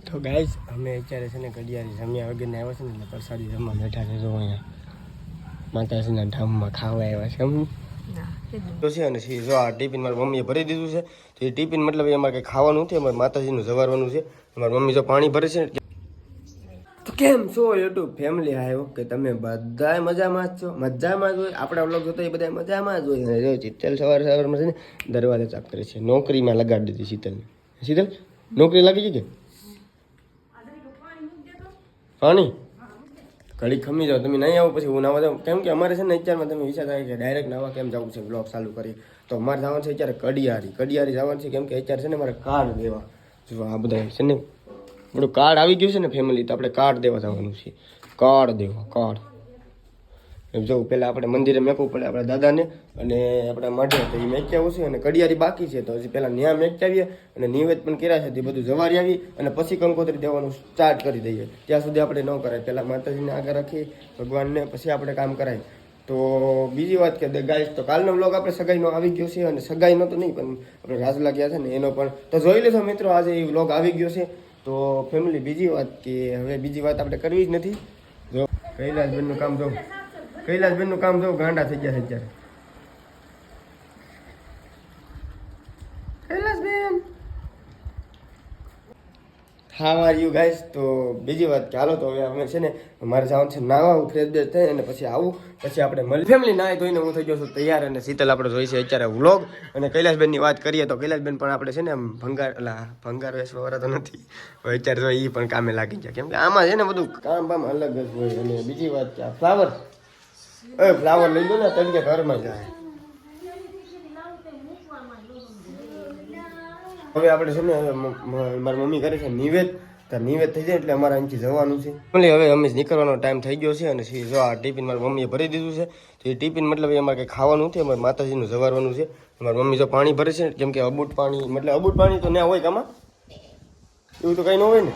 તો ગાઈસ અમે અત્યારે છે ને કડિયારી જમ્યા વગરને આવ્યા છે ને એટલે પ્રસાદી જમવા બેઠા છે. જો અહીંયા માતાજીના ધામમાં ખાવા આવ્યા છે અમને તો છે. અને જો આ ટિફિન મારી મમ્મીએ ભરી દીધું છે. તો એ ટિફિન મતલબ અમારે કંઈ ખાવાનું નથી, અમારે માતાજીનું જવારવાનું છે. મારી મમ્મી જો પાણી ભરે છે. તો કેમ છો યુટ્યુબ ફેમિલી? આવ્યો કે તમે બધા મજામાં જ છો? મજામાં જ હોય. આપણા વ્લોગ જોતા એ બધા મજામાં જ હોય. અને જો શીતલ સવારમાં છે ને દરવાજા ચાપ કરે છે. નોકરીમાં લગાડી દીધી શીતલને. શીતલ નોકરી લાગી ગઈ કે પાણી ઘડી ખમી જાઓ તમે નહીં આવો પછી હું નાવા જાઉં. કેમ કે અમારે છે ને અત્યારમાં તમે વિચાર થાય કે ડાયરેક્ટ નાવા કેમ જવું છે બ્લોગ ચાલુ કરી. તો અમારે જવાનું છે અત્યારે કડિયારી જવાનું છે. કેમ કે અત્યારે છે ને મારે કાર્ડ દેવા જો આ બધા છે ને બધું કાર્ડ આવી ગયું છે ને ફેમિલી. તો આપણે કાર્ડ દેવા જવાનું છે. કાર્ડ જો પહેલાં આપણે મંદિરે મેકવું પડે આપણા દાદાને અને આપણા માટે. તો એ મેચ્યા છે અને કડિયારી બાકી છે. તો હજી પહેલાં ન્યા મેચાવીએ અને નિવેદ પણ કર્યા છે. તે બધું જવારી આવી અને પછી કંકોત્રી દેવાનું સ્ટાર્ટ કરી દઈએ. ત્યાં સુધી આપણે ન કરાય. પહેલાં માતાજીને આગળ રાખી ભગવાનને પછી આપણે કામ કરાય. તો બીજી વાત કે ગાઈસ તો કાલનો વ્લોગ આપણે સગાઈનો આવી ગયો છે. અને સગાઈનો તો નહીં પણ આપણે રાજલા ગયા છે ને એનો પણ તો જોઈ લેશો મિત્રો. આજે એ વ્લોગ આવી ગયો છે. તો ફેમિલી બીજી વાત કે હવે બીજી વાત આપણે કરવી જ નથી. જો કૈલાસબેનનું કામ જો કૈલાસબેનનું કામ જો ગાંડા થઈ ગયા છે અત્યારે. Kailasben how are you guys? તો બીજી વાત કે હાલો તો હવે અમે છે ને મારે જવાનું છે નાવા. ફ્રેશ બેશ થઈ અને પછી આવું પછી આપણે મળી ફેમિલી નાય ધોઈને હું થઈ ગયો છું તૈયાર. અને શીતલ આપણે જોઈ છે અત્યારે વ્લોગ. અને કૈલાસબેનની વાત કરીએ તો કૈલાસબેન પણ આપણે છે ને આમ ભંગાર વેચવાવાળા તો નથી. અત્યારે જો એ પણ કામે લાગી ગયા. કેમ કે આમાં છે ને બધું કામ બામ અલગ જ હોય. અને બીજી વાત કે આ ફ્લાવર લઈ લો ને તરીકે ઘરમાં જાય. હવે આપણે છે ને મારી મમ્મી કરે છે નિવેદ. તો નિવેદ થઈ જાય એટલે અમારે અહીંથી જવાનું છે. હવે અમે નીકળવાનો ટાઈમ થઈ ગયો છે. અને જો આ ટિફિન મારી મમ્મીએ ભરી દીધું છે. તો એ ટિફિન મતલબ અમારે કંઈ ખાવાનું નથી, અમારે માતાજીનું જવારવાનું છે. મારી મમ્મી જો પાણી ભરે છે. કેમ કે અબૂટ પાણી તો ત્યાં હોય કામાં એવું તો કંઈ ન હોય ને.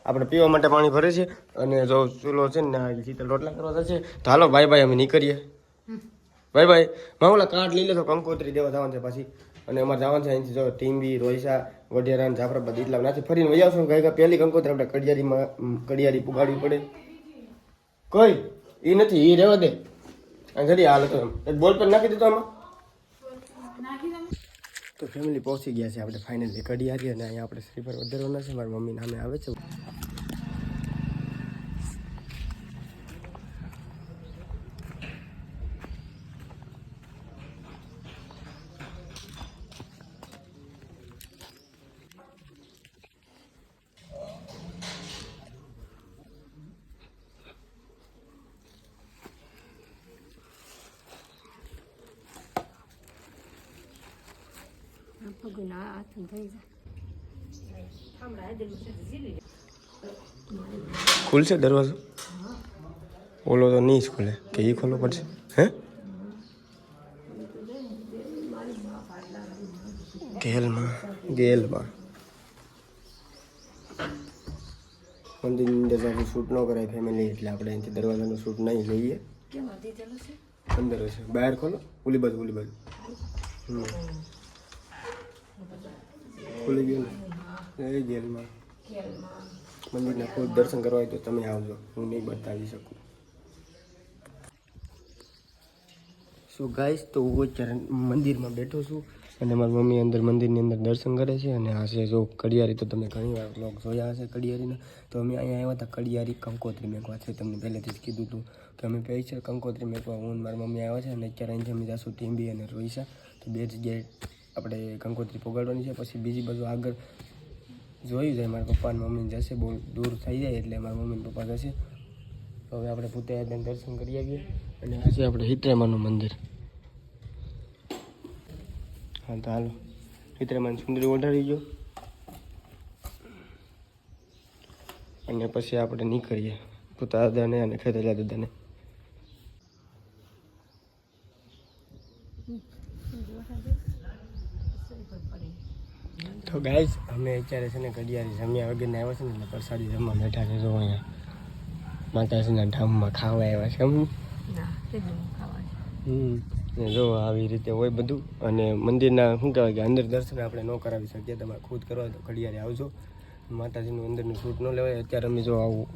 આપણે પીવા માટે પાણી ભરે છે. અને જો ચૂલો છે ને શીતલ રોટલા કરવા જશે. તો હાલો બાય અમે નીકળીએ. બાય ઓલા કાર્ડ લઈ લેતો કંકોત્રી દેવા જવાનું છે પાછી. અને અમારે જવાનું છે અહીંથી જો ટીંબી રોયસા વઢિયારા જાફરાબાદ એટલા નાથી ફરીને વહી આવશું. ગઈ પહેલી કંકોત્રી આપણે કડિયારી પુગાડવી પડે. કોઈ એ નથી એ રહેવા દે. ઘડી હાલ તો એક બોલ પર નાખી દીધો આમાં. તો ફેમિલી પહોંચી ગયા છે આપણે ફાઇનલી કડિયારી. અને અહીંયા આપણે શ્રીફળ વધારવાના છે. મારી મમ્મી નામે આવે છે. ખુલશે દરવાજો? ઓલો તો નહીં જ ખુલે કે એ ખોલવો પડશે. હે ગેલમાં મંદિરની અંદર આપણે શૂટ ન કરાય ફેમિલી. એટલે આપણે અહીંથી દરવાજાનું શૂટ નહીં લઈએ. અંદર હશે બહાર ખોલો. ઓલી બાજુ ખુલી ગયું ને એ જેલમાં. મંદિરના ખુદ દર્શન કરવા હોય તો તમે આવજો. હું નહીં બતાવી શકું. શું ગાઈસ તો હું અત્યારે મંદિરમાં બેઠો છું. અને મારી મમ્મી મંદિરની અંદર દર્શન કરે છે. અને આ છે જો કડિયારી. તો તમે ઘણી વાર બ્લોગ જોયા હશે કડિયારીના. તો અમે અહીંયા આવ્યા હતા કડિયારી કંકોત્રી મેકવા છે. તમને પહેલેથી જ કીધું હતું કે અમે કહી છે કંકોત્રી મેકવા હું મારી મમ્મી આવ્યા છે. અને અત્યારે અહીંથી અમે જઈશું ટીંબી અને રોઈસા. તો બે જગ્યાએ આપણે કંકોત્રી પોગાડવાની છે. પછી બીજી બાજુ આગળ જોયું જાય મારા પપ્પા અને મમ્મી જશે. બહુ દૂર થઈ જાય એટલે મારા મમ્મી પપ્પા જશે. તો હવે આપણે ભૂતૈયાબેન દર્શન કરી આવીએ. અને આ છે આપણે હિત્રેમાનું મંદિર. હા તો હાલો હિત્રેમાની સુંદરી ઓઢાડી ગયો. અને પછી આપણે નીકળીએ પોતા દાદાને અને ખેતરિયા દાદાને. તો ગાઈસ અમે અત્યારે છે ને કડિયારી જમ્યા વગરને આવ્યા છે ને એટલે પ્રસાદી જમવા બેઠા છે. જો અહીંયા માતાજીના ધામમાં ખાવા આવ્યા છે. જો આવી રીતે હોય બધું. અને મંદિરના શું કહેવાય કે અંદર દર્શન આપણે ન કરાવી શકીએ. તમારે ખુદ કરવા તો કડિયારી આવજો. માતાજીનું અંદરનું શૂટ ન લેવાય. અત્યારે અમે જો આવું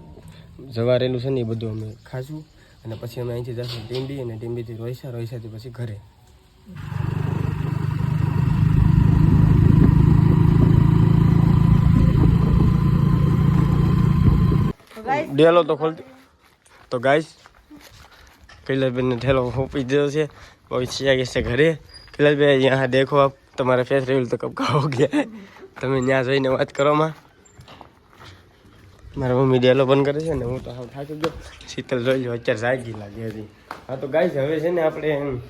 જવારેલું છે ને એ બધું અમે ખાશું અને પછી અમે અહીંથી જશું ટીંબી અને ટીંબીથી રોયસાથી પછી ઘરે. ડેલો તો ખોલતી તો ગાઈસ कैलाशबेन ने ठेलो होपी दियो છે ભવિષ્ય આગે છે ઘરે. कैलाशबेन यहाँ देखो आप તમારા ફેસ રેલ તો કબ કા હો ગયા તમે ત્યાં જઈને વાત કરો માં. મારા મમ્મી ડેલો બંધ કરે છે ને હું તો હાવ થાકી ગયો. શીતલ જોઈ લો અત્યારે જાગી લાગે હતી. હા તો ગાઈસ હવે છે ને આપણે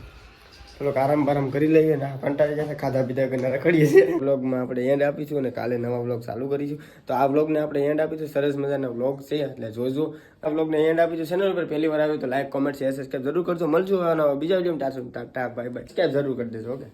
થોડોક આરામ કરી લઈએ ને કંટાળી જશે ખાધા પીધા કરીને રખડીએ છીએ. વ્લોગમાં આપણે એન્ડ આપીશું અને કાલે નવા વ્લોગ ચાલુ કરીશું. તો આ વ્લોગને આપણે એન્ડ આપીશું. સરસ મજાના વ્લોગ છે એટલે જોજો. આ વ્લોગને એન્ડ આપીશું. ચેનલ પર પહેલી વાર આવ્યું તો લાઈક કોમેન્ટ શેર સબસ્ક્રાઈબ જરૂર કરજો. મળજો બીજા વિડીયોમાં. Tata bye bye. સબસ્ક્રાઈબ જરૂર કરી દેજો. ઓકે.